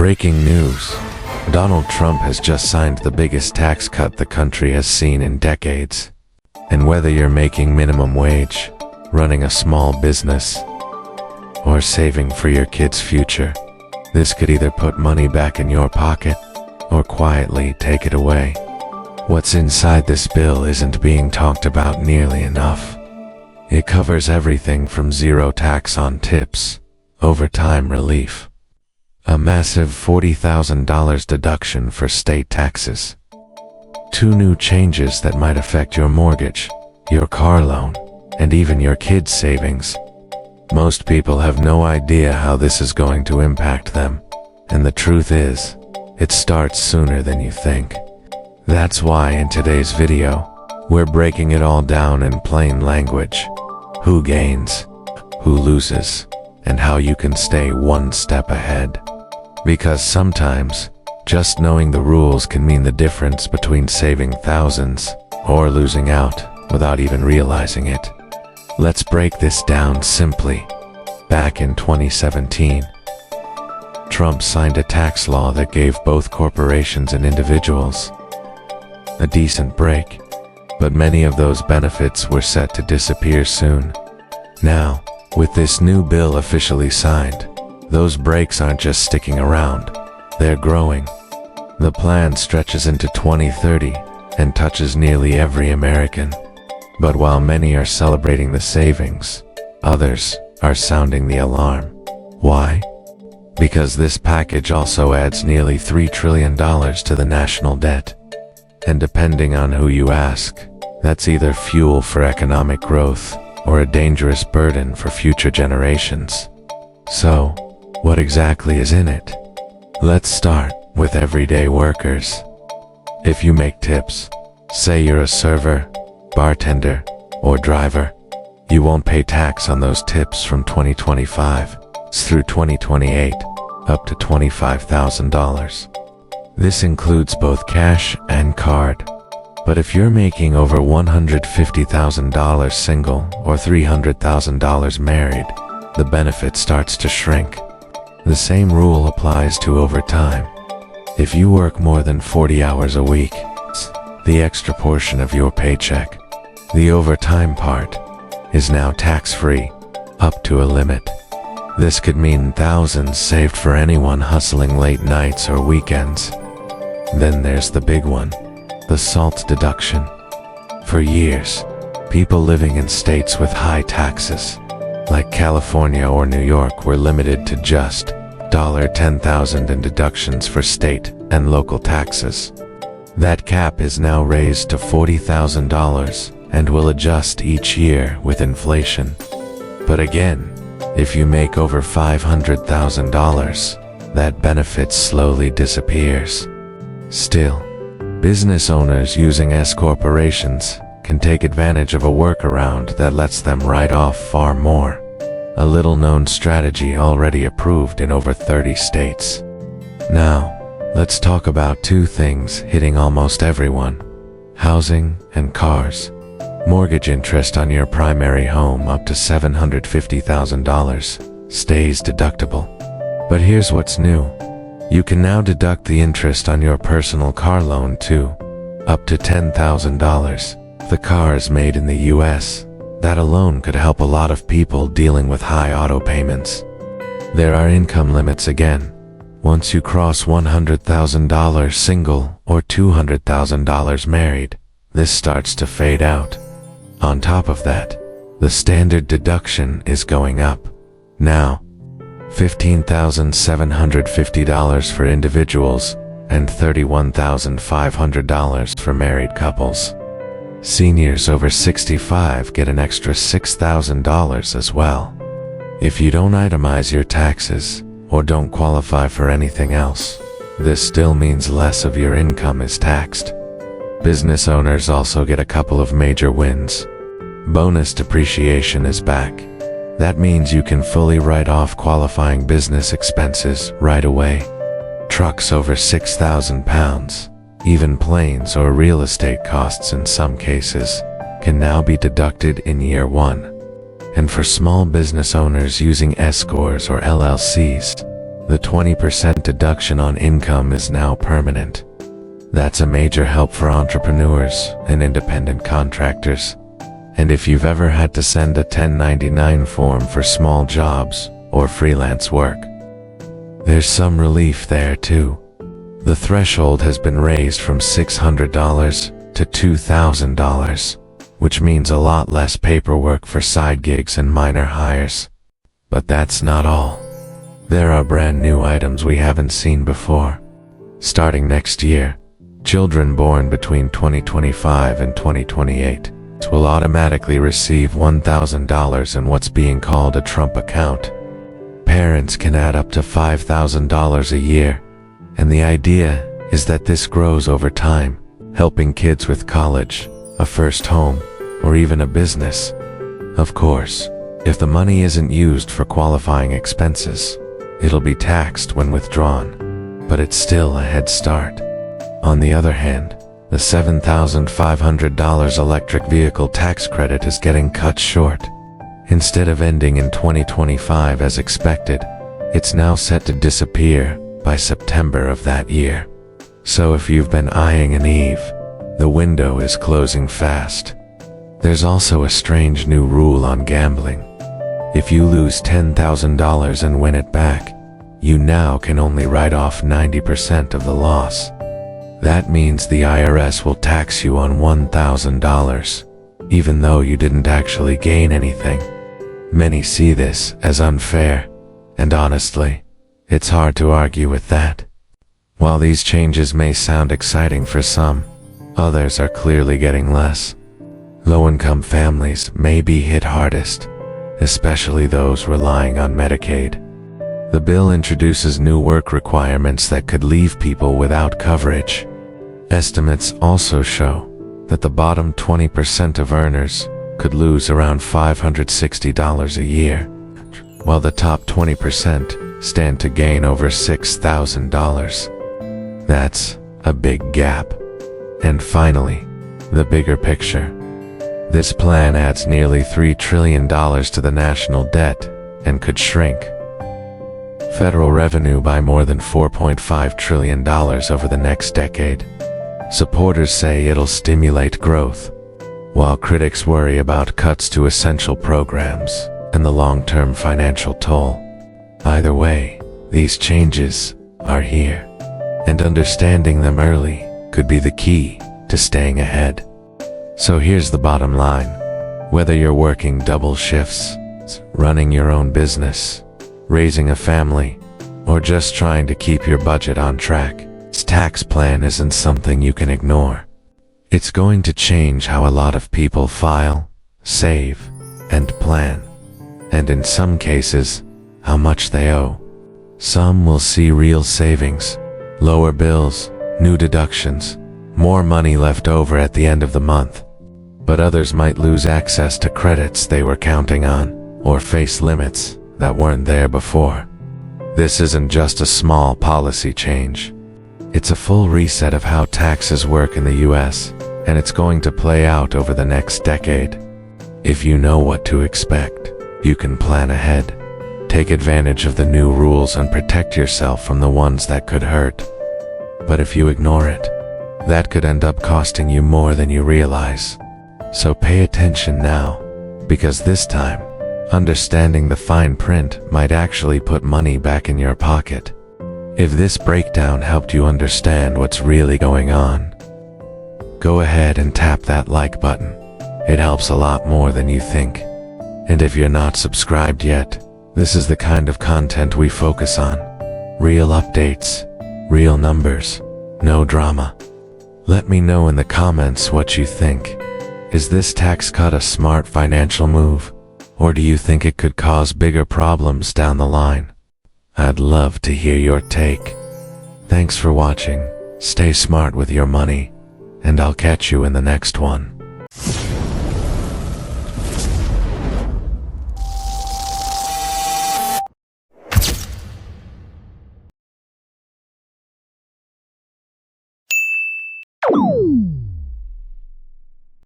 Breaking news. Donald Trump has just signed the biggest tax cut the country has seen in decades. And whether you're making minimum wage, running a small business, or saving for your kid's future, this could either put money back in your pocket or quietly take it away. What's inside this bill isn't being talked about nearly enough. It covers everything from zero tax on tips, overtime relief, a massive $40,000 deduction for state taxes, 2 new changes that might affect your mortgage, your car loan, and even your kids' savings. Most people have no idea how this is going to impact them, and the truth is, it starts sooner than you think. That's why in today's video, we're breaking it all down in plain language. Who gains, who loses, and how you can stay one step ahead. Because sometimes, just knowing the rules can mean the difference between saving thousands or losing out without even realizing it. Let's break this down simply. Back in 2017, Trump signed a tax law that gave both corporations and individuals a decent break, but many of those benefits were set to disappear soon. Now, with this new bill officially signed, those breaks aren't just sticking around, they're growing. The plan stretches into 2030 and touches nearly every American. But while many are celebrating the savings, others are sounding the alarm. Why? Because this package also adds nearly $3 trillion to the national debt. And depending on who you ask, that's either fuel for economic growth or a dangerous burden for future generations. So, what exactly is in it? Let's start with everyday workers. If you make tips, say you're a server, bartender, or driver, you won't pay tax on those tips from 2025 through 2028, up to $25,000. This includes both cash and card. But if you're making over $150,000 single or $300,000 married, the benefit starts to shrink. The same rule applies to overtime. If you work more than 40 hours a week, the extra portion of your paycheck, the overtime part, is now tax-free, up to a limit. This could mean thousands saved for anyone hustling late nights or weekends. Then there's the big one, the SALT deduction. For years, people living in states with high taxes, like California or New York, were limited to just $10,000 in deductions for state and local taxes. That cap is now raised to $40,000 and will adjust each year with inflation. But again, if you make over $500,000, that benefit slowly disappears. Still, business owners using S corporations can take advantage of a workaround that lets them write off far more. A little-known strategy already approved in over 30 states. Now, let's talk about 2 things hitting almost everyone: housing and cars. Mortgage interest on your primary home up to $750,000 stays deductible. But here's what's new. You can now deduct the interest on your personal car loan too, up to $10,000. The car is made in the US. That alone could help a lot of people dealing with high auto payments. There are income limits again. Once you cross $100,000 single or $200,000 married, this starts to fade out. On top of that, the standard deduction is going up. Now, $15,750 for individuals and $31,500 for married couples. Seniors over 65 get an extra $6,000 as well. If you don't itemize your taxes or don't qualify for anything else, this still means less of your income is taxed. Business owners also get a couple of major wins. Bonus depreciation is back. That means you can fully write off qualifying business expenses right away. Trucks over 6,000 pounds, even planes or real estate costs in some cases, can now be deducted in year 1. And for small business owners using S-corps or LLCs, The 20% deduction on income is now permanent. That's a major help for entrepreneurs and independent contractors. And if you've ever had to send a 1099 form for small jobs or freelance work, there's some relief there too. The threshold has been raised from $600 to $2,000, which means a lot less paperwork for side gigs and minor hires. But that's not all. There are brand new items we haven't seen before. Starting next year, children born between 2025 and 2028 will automatically receive $1,000 in what's being called a Trump account. Parents can add up to $5,000 a year, and the idea is that this grows over time, helping kids with college, a first home, or even a business. Of course, if the money isn't used for qualifying expenses, it'll be taxed when withdrawn, but it's still a head start. On the other hand, the $7,500 electric vehicle tax credit is getting cut short. Instead of ending in 2025 as expected, it's now set to disappear by September of that year. So if you've been eyeing an Eve, the window is closing fast. There's also a strange new rule on gambling. If you lose $10,000 and win it back, you now can only write off 90% of the loss. That means the IRS will tax you on $1,000, even though you didn't actually gain anything. Many see this as unfair, and honestly, it's hard to argue with that. While these changes may sound exciting for some, others are clearly getting less. Low-income families may be hit hardest, especially those relying on Medicaid. The bill introduces new work requirements that could leave people without coverage. Estimates also show that the bottom 20% of earners could lose around $560 a year, while the top 20% stand to gain over $6,000. That's a big gap. And finally, the bigger picture. This plan adds nearly $3 trillion to the national debt and could shrink federal revenue by more than $4.5 trillion over the next decade. Supporters say it'll stimulate growth, while critics worry about cuts to essential programs and the long-term financial toll. Either way, these changes are here, and understanding them early could be the key to staying ahead. So here's the bottom line. Whether you're working double shifts, running your own business, raising a family, or just trying to keep your budget on track, this tax plan isn't something you can ignore. It's going to change how a lot of people file, save, and plan, and in some cases, how much they owe. Some will see real savings, lower bills, new deductions, more money left over at the end of the month. But others might lose access to credits they were counting on, or face limits that weren't there before. This isn't just a small policy change. It's a full reset of how taxes work in the US, and it's going to play out over the next decade. If you know what to expect, you can plan ahead, take advantage of the new rules and protect yourself from the ones that could hurt. But if you ignore it, that could end up costing you more than you realize. So pay attention now, because this time, understanding the fine print might actually put money back in your pocket. If this breakdown helped you understand what's really going on, go ahead and tap that like button. It helps a lot more than you think. And if you're not subscribed yet, this is the kind of content we focus on. Real updates, real numbers, no drama. Let me know in the comments what you think. Is this tax cut a smart financial move, or do you think it could cause bigger problems down the line? I'd love to hear your take. Thanks for watching, stay smart with your money, and I'll catch you in the next one. You